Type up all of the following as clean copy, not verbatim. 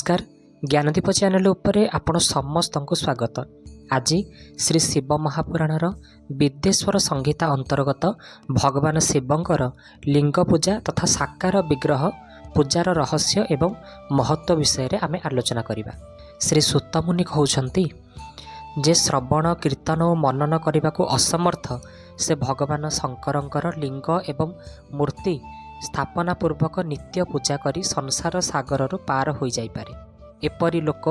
नमस्कार ज्ञानदीप चैनल उपरे आपण समस्त को स्वागत। आज श्री शिव महापुराणर विद्येश्वर संहिता अंतर्गत भगवान शिवंकर लिंग पूजा तथा साकार विग्रह पूजार रहस्य एवं महत्व विषय रे आमे आलोचना करिबा। श्री सुतमुनि कहउछंती जे श्रवण कीर्तन और मनन करने को असमर्थ से भगवान शंकरंकर लिंग एवं मूर्ति स्थापना पूर्वक नित्य पूजा करी संसार सागर पार हो जाइपारे। एपरी लोक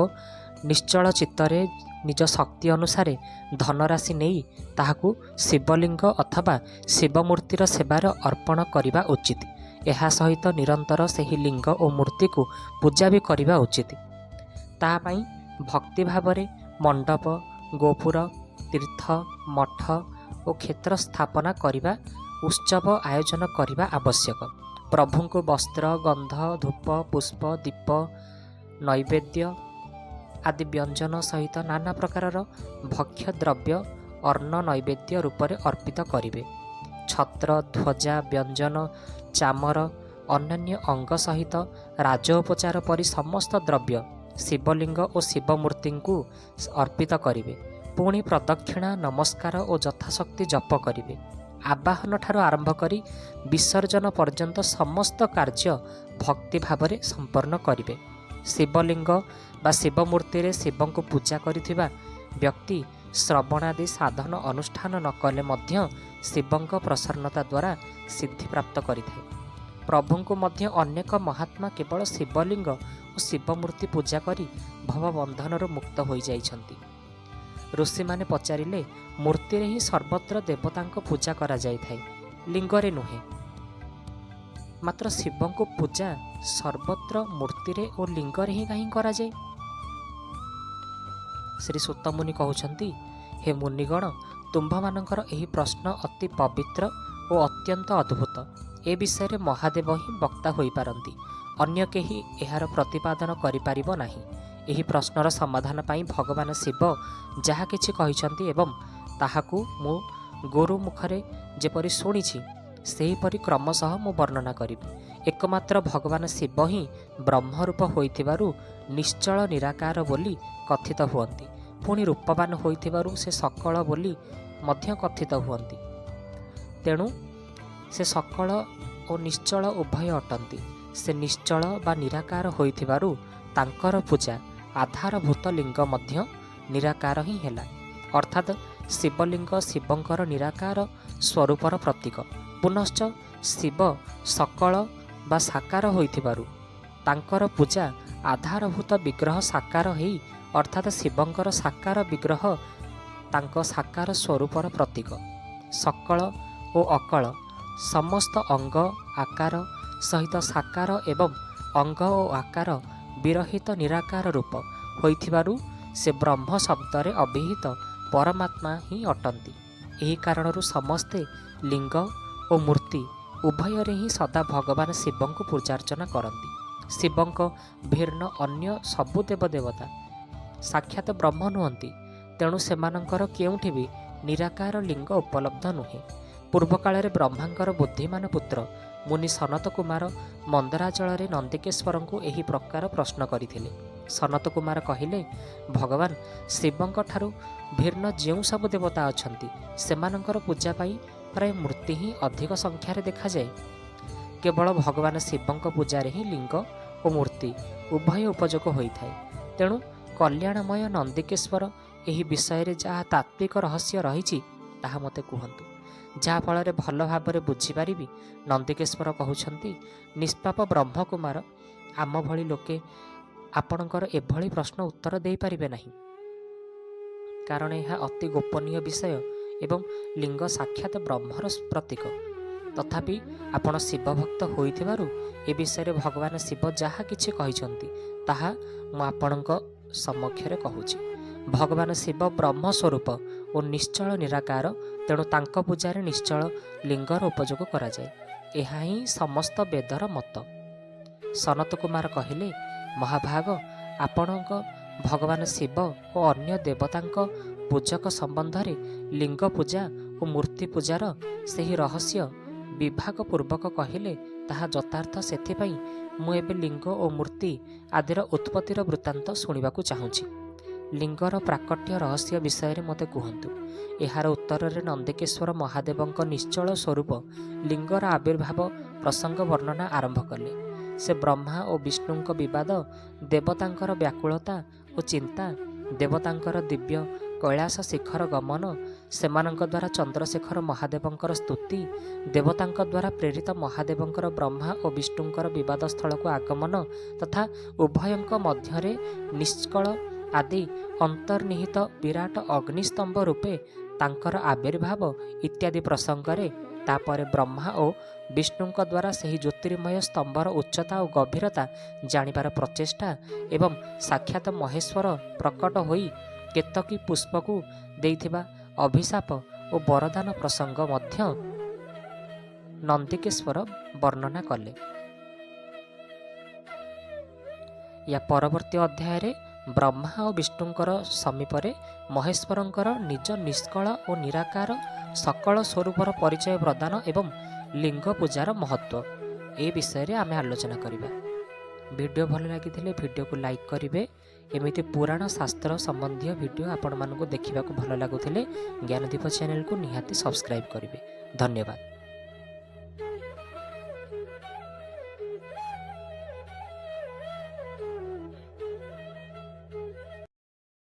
निश्चल चित्तरे निज शक्ति अनुसार धनराशि नहीं ताहाकू शिवलिंग अथवा शिवमूर्तिर सेवार अर्पण करने उचित। यह सहित निरंतर सही लिंग और मूर्ति को पूजा भी करने उचित। तापाई भक्ति भावरे मंडप गोपुर तीर्थ मठ और क्षेत्र स्थापना करने उत्सव आयोजन करने आवश्यक। प्रभु को वस्त्र गंध धूप पुष्प दीप नैवेद्य आदि व्यंजन सहित नाना प्रकार भक्ष्य द्रव्य अन्न नैवेद्य रूप में अर्पित करेंगे। छत्र ध्वजा व्यंजन चामर अन्य अंग सहित राजोपचार परि समस्त द्रव्य शिवलिंग और शिवमूर्ति को अर्पित करेंगे। पुणी प्रदक्षिणा नमस्कार और यथाशक्ति जप करेंगे। आवाहन ठारू आरंभ करी विसर्जन पर्यंत समस्त कार्य भक्ति भाव में संपन्न करेंगे। शिवलिंग बा शिवमूर्ति रे शिव को पूजा करिथिबा व्यक्ति श्रवणादि साधन अनुष्ठान न कले मध्य शिवंक प्रसन्नता द्वारा सिद्धि प्राप्त करिथे। प्रभु को मध्य अनेक महात्मा केवल शिवलिंग और शिवमूर्ति पूजा करी भवबंधन मुक्त हो जाइछंती। ऋषि माने पचारिले मूर्ति रे ही सर्वत्र देवतांक पूजा करा जाय थाए, लिंगरे नुहे। मात्र शिवं को पूजा सर्वत्र मूर्ति रे और लिंगरे ही कहीं करा जाय। श्री सुतमुनि कहउछंती हे मुनिगण तुम्भमानंकर एही प्रश्न अति पवित्र और अत्यंत अद्भुत। ए विषय रे महादेव ही वक्ता होई पारंती, अन्य केही एहार प्रतिपादन करि पारिबो नाही। एही प्रश्नर समाधान पाई भगवान शिव जहा किछि कहिसंती एवं ताहाकू मु गुरु मुखरे जेपरि शुणिछि सेहीपरि क्रमशः मु वर्णना करिबि। एकमात्र भगवान शिव ही ब्रह्मरूप होइथिबारु निश्चल निराकार बोली कथित हुअन्ति। पुणी रूपवान होइथिबारु से सकल बोली मध्य कथित हुअन्ति। तेणु से सकल और निश्चल उभय अटंती। से निश्चल बा निराकार होइथिबारु तांकर पूजा आधारभूत लिंग मध्य निराकार ही हैला। अर्थात शिवलिंग शिवंकर निराकार स्वरूपर प्रतीक। पुनश्च शिव सकल बा साकार होइथिबारु तांकर पूजा आधारभूत विग्रह साकार हेई अर्थात शिवंकर साकार विग्रह तांक साकार स्वरूपर प्रतीक। सकल और अकल समस्त अंग आकार सहित साकार एवं अंग और आकार विरहित निराकार रूप होइथिबारु से ब्रह्म शब्द अभिहित परमात्मा ही अटंती। एही कारणरू समस्ते लिंग और मूर्ति उभय ही सदा भगवान शिवं को पूजार्चना करती। शिवं भिन्न अन्य सबु देवदेवता साक्षात ब्रह्म नुहंती। तेणु सेमानंकर केउठी भी निराकार लिंग उपलब्ध नुहे। पूर्व काल ब्रह्मांकर बुद्धिमान पुत्र मुनि सनत कुमार मंदराचल नंदिकेश्वर को एही प्रकार प्रश्न करथिले। सनत कुमार कहिले भगवान शिवंक ठारू भिन्न जेउ सब देवता अछंती सेमानंकर पूजा पाई प्राय मूर्ति ही अधिक संख्यार देखा जाए। केवल भगवान शिवंक पूजारे ही लिंग और मूर्ति उभय उपयोग होइथाय। तेणु कल्याणमय नंदिकेश्वर एही विषय रे जहाँ तात्विक रहस्य रही ताहा मते कुहंतु, जहाँ फल भल भाव बुझीपारि। नंदिकेश्वर कहउछंती निष्पाप ब्रह्म कुमार आम भली लोके आपणकर एभली प्रश्न उत्तर दे पारिबे नाही, कारण यह अति गोपनीय विषय एवं लिंग साक्षात ब्रह्मर प्रतीक। तथापि आपण शिवभक्त होइथिबारु ए विषय भगवान शिव जहा किछि कहिसंती ताहा मु आपणक समक्षरे कहूछि। भगवान शिव ब्रह्म स्वरूप और निश्चल निराकार, तेणु तांक पूजारे निश्चल लिंगर उपयोग करा जाए। एहा ही समस्त वेदर मत। सनत कुमार कहिले महाभाग आपणक भगवान शिव और अन्य देवतांक पूजक संबंध में लिंग पूजा और मूर्ति पूजार सही रहस्य विभाग पूर्वक कहिले ତାହା ଯଥାର୍ଥ ସେଥିପାଇଁ ମୁଁ ଏବେ ଲିଙ୍ଗ ଓ ମୂର୍ତ୍ତି ଆଦିର ଉତ୍ପତ୍ତିର ବୃତ୍ତାନ୍ତ ଶୁଣିବାକୁ ଚାହୁଁଛି। ଲିଙ୍ଗର ପ୍ରାକଟ୍ୟ ରହସ୍ୟ ବିଷୟରେ ମୋତେ କୁହନ୍ତୁ। ଏହାର ଉତ୍ତରରେ ନନ୍ଦିକେଶ୍ୱର ମହାଦେବଙ୍କ ନିଶ୍ଚଳ ସ୍ୱରୂପ ଲିଙ୍ଗର ଆବିର୍ଭାବ ପ୍ରସଙ୍ଗ ବର୍ଣ୍ଣନା ଆରମ୍ଭ କଲେ। ସେ ବ୍ରହ୍ମା ଓ ବିଷ୍ଣୁଙ୍କ ବିବାଦ, ଦେବତାଙ୍କର ବ୍ୟାକୁଳତା ଓ ଚିନ୍ତା, ଦେବତାଙ୍କର ଦିବ୍ୟ କୈଳାସ ଶିଖର ଗମନ, ସେମାନଙ୍କ ଦ୍ୱାରା ଚନ୍ଦ୍ରଶେଖର ମହାଦେବଙ୍କର ସ୍ତୁତି, ଦେବତାଙ୍କ ଦ୍ୱାରା ପ୍ରେରିତ ମହାଦେବଙ୍କର ବ୍ରହ୍ମା ଓ ବିଷ୍ଣୁଙ୍କର ବିବାଦ ସ୍ଥଳକୁ ଆଗମନ ତଥା ଉଭୟଙ୍କ ମଧ୍ୟରେ ନିଷ୍କଳ ଆଦି ଅନ୍ତର୍ନିହିତ ବିରାଟ ଅଗ୍ନିସ୍ତମ୍ଭ ରୂପେ ତାଙ୍କର ଆବିର୍ଭାବ ଇତ୍ୟାଦି ପ୍ରସଙ୍ଗରେ ତାପରେ ବ୍ରହ୍ମା ଓ ବିଷ୍ଣୁଙ୍କ ଦ୍ୱାରା ସେହି ଜ୍ୟୋତିର୍ମୟ ସ୍ତମ୍ଭର ଉଚ୍ଚତା ଓ ଗଭୀରତା ଜାଣିବାର ପ୍ରଚେଷ୍ଟା ଏବଂ ସାକ୍ଷାତ ମହେଶ୍ୱର ପ୍ରକଟ ହୋଇ କେତକୀ ପୁଷ୍ପକୁ ଦେଇଥିବା ଅଭିଶାପ ଓ ବରଦାନ ପ୍ରସଙ୍ଗ ମଧ୍ୟ ନନ୍ଦିକେଶ୍ୱର ବର୍ଣ୍ଣନା କଲେ। ୟା ପରବର୍ତ୍ତୀ ଅଧ୍ୟାୟରେ ବ୍ରହ୍ମା ଓ ବିଷ୍ଣୁଙ୍କର ସମୀପରେ ମହେଶ୍ୱରଙ୍କର ନିଜ ନିଷ୍କଳ ଓ ନିରାକାର ସକଳ ସ୍ୱରୂପର ପରିଚୟ ପ୍ରଦାନ ଏବଂ ଲିଙ୍ଗ ପୂଜାର ମହତ୍ତ୍ୱ ଏ ବିଷୟରେ ଆମେ ଆଲୋଚନା କରିବା। ଭିଡ଼ିଓ ଭଲ ଲାଗିଥିଲେ ଭିଡ଼ିଓକୁ ଲାଇକ୍ କରିବେ। ଏମିତି ପୁରାଣ ଶାସ୍ତ୍ର ସମ୍ବନ୍ଧୀୟ ଭିଡ଼ିଓ ଆପଣମାନଙ୍କୁ ଦେଖିବାକୁ ଭଲ ଲାଗୁଥିଲେ ଜ୍ଞାନଦୀପ ଚ୍ୟାନେଲକୁ ନିହାତି ସବସ୍କ୍ରାଇବ୍ କରିବେ। ଧନ୍ୟବାଦ।